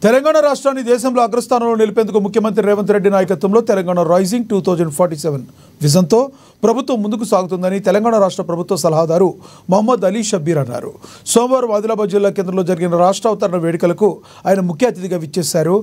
తెలంగాణ రాష్ట్రాన్ని దేశంలో అగ్రస్థానంలో నిలిపేందుకు ముఖ్యమంత్రి రేవంత్ రెడ్డి నాయకత్వంలో తెలంగాణ రైజింగ్ 2047 విజన్తో ప్రభుత్వం ముందుకు సాగుతుందని తెలంగాణ రాష్ట్ర ప్రభుత్వ సలహాదారు మొహమ్మద్ అలీ షబ్బీర్ అన్నారు. సోమవారం ఆదిలాబాద్ జిల్లా కేంద్రంలో జరిగిన రాష్ట్ర అవతరణ వేడుకలకు ఆయన ముఖ్య అతిథిగా విచ్చేశారు.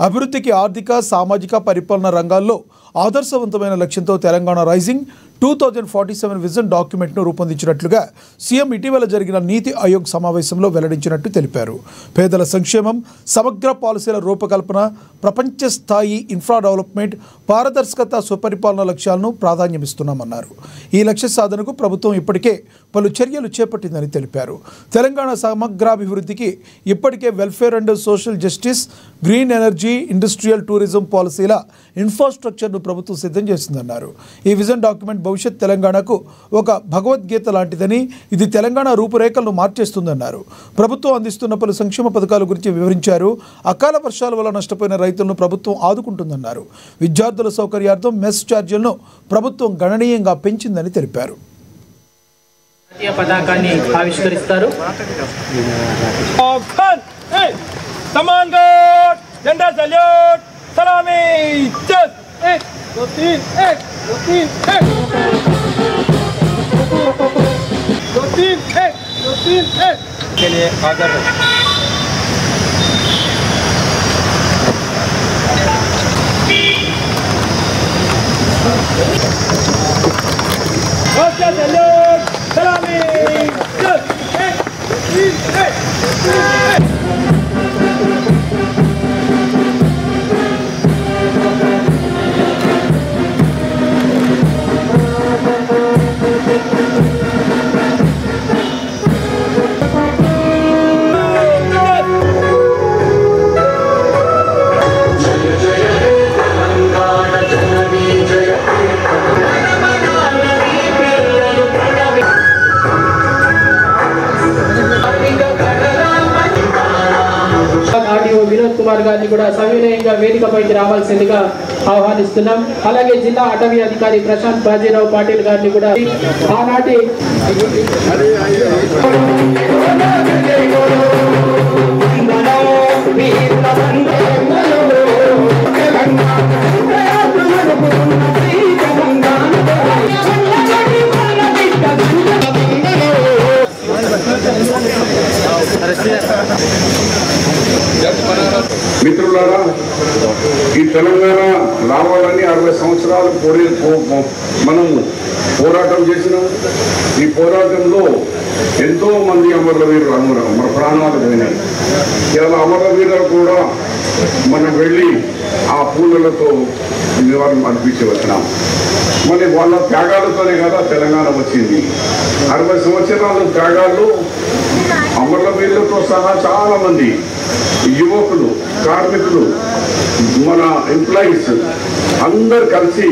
అభివృద్ధికి ఆర్థిక, సామాజిక, పరిపాలన రంగాల్లో ఆదర్శవంతమైన లక్ష్యంతో తెలంగాణ రైజింగ్ 2047 విజన్ డాక్యుమెంట్ను రూపొందించినట్లుగా సీఎం ఇటీవల జరిగిన నీతి ఆయోగ్ సమావేశంలో వెల్లడించినట్టు తెలిపారు. పేదల సంక్షేమం, సమగ్ర పాలసీల రూపకల్పన, ప్రపంచ స్థాయి ఇన్ఫ్రా డెవలప్మెంట్, పారదర్శకత, సుపరిపాలన లక్ష్యాలను ప్రాధాన్యమిస్తున్నామన్నారు. ఈ లక్ష్య సాధనకు ప్రభుత్వం ఇప్పటికే పలు చర్యలు చేపట్టిందని తెలిపారు. తెలంగాణ సమగ్రాభివృద్ధికి ఇప్పటికే welfare and social justice, green energy, industrial, tourism పాలసీల ఇన్ఫ్రాస్ట్రక్చర్ను ప్రభుత్వం సిద్ధం చేసిందన్నారు. ఈ విజన్ డాక్యుమెంట్ భవిష్యత్ తెలంగాణకు ఒక భగవద్గీత లాంటిదని, ఇది తెలంగాణ రూపురేఖలను మార్చేస్తుందన్నారు. ప్రభుత్వం అందిస్తున్న పలు సంక్షేమ పథకాల గురించి వివరించారు. అకాల వర్షాల వల్ల నష్టపోయిన రైతులను ప్రభుత్వం ఆదుకుంటుందన్నారు. విద్యార్థుల సౌకర్యార్థం మెస్ ఛార్జీలను ప్రభుత్వం గణనీయంగా పెంచిందని తెలిపారు. పతాకాన్ని ఆవిష్కరిస్తారు. వినోద్ కుమార్ గారిని కూడా సవినయంగా వేదికపైకి రావాల్సిందిగా ఆహ్వానిస్తున్నాం. అలాగే జిల్లా అటవీ అధికారి ప్రశాంత్ బాజీరావు పాటిల్ గారిని కూడా ఆనాటి మిత్రులారా, ఈ తెలంగాణ రావాలని 60 సంవత్సరాలు మనం పోరాటం చేసినాం. ఈ పోరాటంలో ఎంతో మంది అమరవీరులు మన ప్రాణాలు పోయినాయి. ఇలా అమరవీరులు కూడా మనం వెళ్ళి ఆ పూలలతో నివారణ అనిపించి వచ్చినాం. మరి వాళ్ళ త్యాగాలతోనే కదా తెలంగాణ వచ్చింది. 60 సంవత్సరాల త్యాగాలు అమరవీరులతో సహా చాలా మంది యువకులు, కార్మికులు, మన ఎంప్లాయీస్ అందరు కలిసి,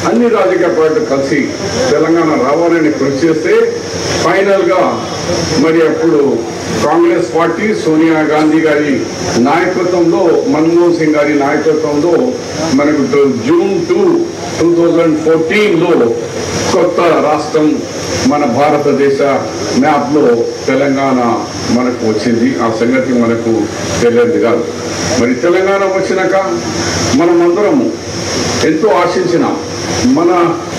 అన్ని రాజకీయ పార్టీలు కలిసి తెలంగాణ రావాలని కృషి చేస్తే ఫైనల్గా మరి అప్పుడు కాంగ్రెస్ పార్టీ సోనియా గాంధీ గారి నాయకత్వంలో, మన్మోహన్ సింగ్ గారి నాయకత్వంలో మనకు జూన్ 2, 2014లో కొత్త రాష్ట్రం మన భారతదేశ మ్యాప్లో తెలంగాణ మనకు వచ్చింది. ఆ సంగతి మనకు తెలియదు కాదు. మరి తెలంగాణ వచ్చినాక మనమందరం ఎంతో ఆశించినాం. మన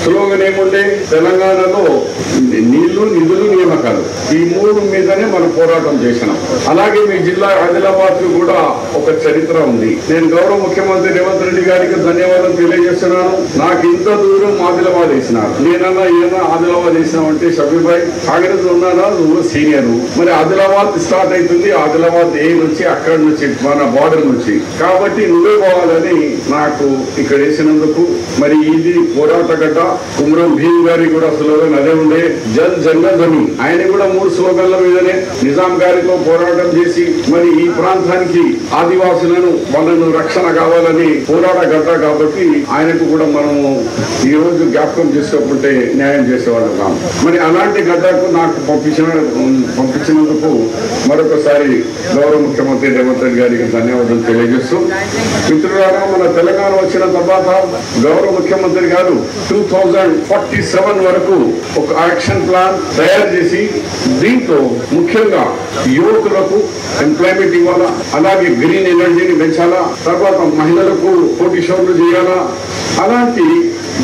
స్లోగన్ ఏముండే, తెలంగాణలో నీళ్లు, నిధులు, నియామకాలు, ఈ 3 మీదనే మనం పోరాటం చేసినాం. అలాగే మీ జిల్లా ఆదిలాబాద్ కూడా ఒక చరిత్ర ఉంది. నేను గౌరవ ముఖ్యమంత్రి రేవంత్ రెడ్డి గారికి ధన్యవాదాలు తెలియజేస్తున్నాను. నాకు ఇంత దూరం ఆదిలాబాద్ వేసినారు. నేనన్నా ఏమన్నా ఆదిలాబాద్ వేసినామంటే షబీబాయ్ కాంగ్రెస్ ఉన్నానా, నువ్వు సీనియర్, మరి ఆదిలాబాద్ స్టార్ట్ అవుతుంది, ఆదిలాబాద్ ఏ నుంచి, అక్కడి నుంచి, మన బార్డర్ నుంచి, కాబట్టి నువ్వే పోవాలని నాకు ఇక్కడ వేసినందుకు మరి ఇది పోరాట గడ్డ. కుమ్రం భీమ్ గారి కూడా స్లోగన్ అదే ఉండే, జన్ జంగల్. ఆయన కూడా 3 స్లోగన్ల మీదనే నిజాం గారితో పోరాటం చేసి మరి ఈ ప్రాంతానికి ఆదివాసులను వాళ్ళను రక్షణ కావాలని పోరాట గడ్డ. కాబట్టి ఆయనకు కూడా మనము ఈ రోజు జ్ఞాపకం చేసుకుంటే న్యాయం చేసేవాళ్ళం కాదు. మరి అలాంటి గడ్డకు నాకు పంపించినందుకు మరొకసారి గౌరవ ముఖ్యమంత్రి రేవంత్ రెడ్డి గారికి ధన్యవాదాలు తెలియజేస్తూ, మిత్రులారా, మన తెలంగాణ వచ్చిన తర్వాత గౌరవ ముఖ్యమంత్రి గారు 2047 వరకు ఒక యాక్షన్ ప్లాన్ తయారు చేసి దీంట్లో ముఖ్యంగా యువకులకు ఎంప్లాయ్మెంట్ ఇవ్వాలా, అలాగే గ్రీన్ ఎనర్జీని పెంచాలా, తర్వాత మహిళలకు పోటీ షోలు చేయాలా, అలాంటి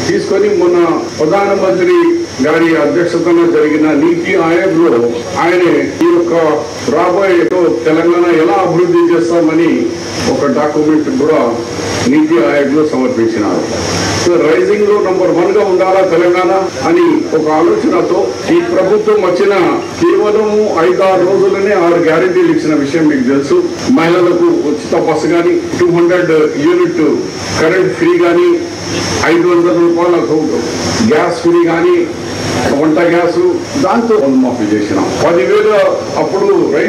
తీసుకొని మొన్న ప్రధానమంత్రి గారి అధ్యక్షతన జరిగిన నీతి ఆయోగ్ లో ఆయన ఈ యొక్క రాబోయే తెలంగాణ ఎలా అభివృద్ధి చేస్తామని ఒక డాక్యుమెంట్ కూడా నీతి ఆయోగ్ లో సమర్పించినారు. సో రైజింగ్ లో నంబర్ 1 గా ఉండాలా తెలంగాణ అని ఒక ఆలోచనతో ఈ ప్రభుత్వం వచ్చిన కేవలం 5-6 రోజులనే 6 గ్యారెంటీలు ఇచ్చిన విషయం మీకు తెలుసు. మహిళలకు ఉచిత బస్సు గాని, 200 యూనిట్ కరెంట్ ఫ్రీ గాని, 500 రూపాయల గ్యాస్ ఫ్రీ గాని, వంట గ్యాస్ దాంతో మాఫీ చేసినాం. 10,000 అప్పుడు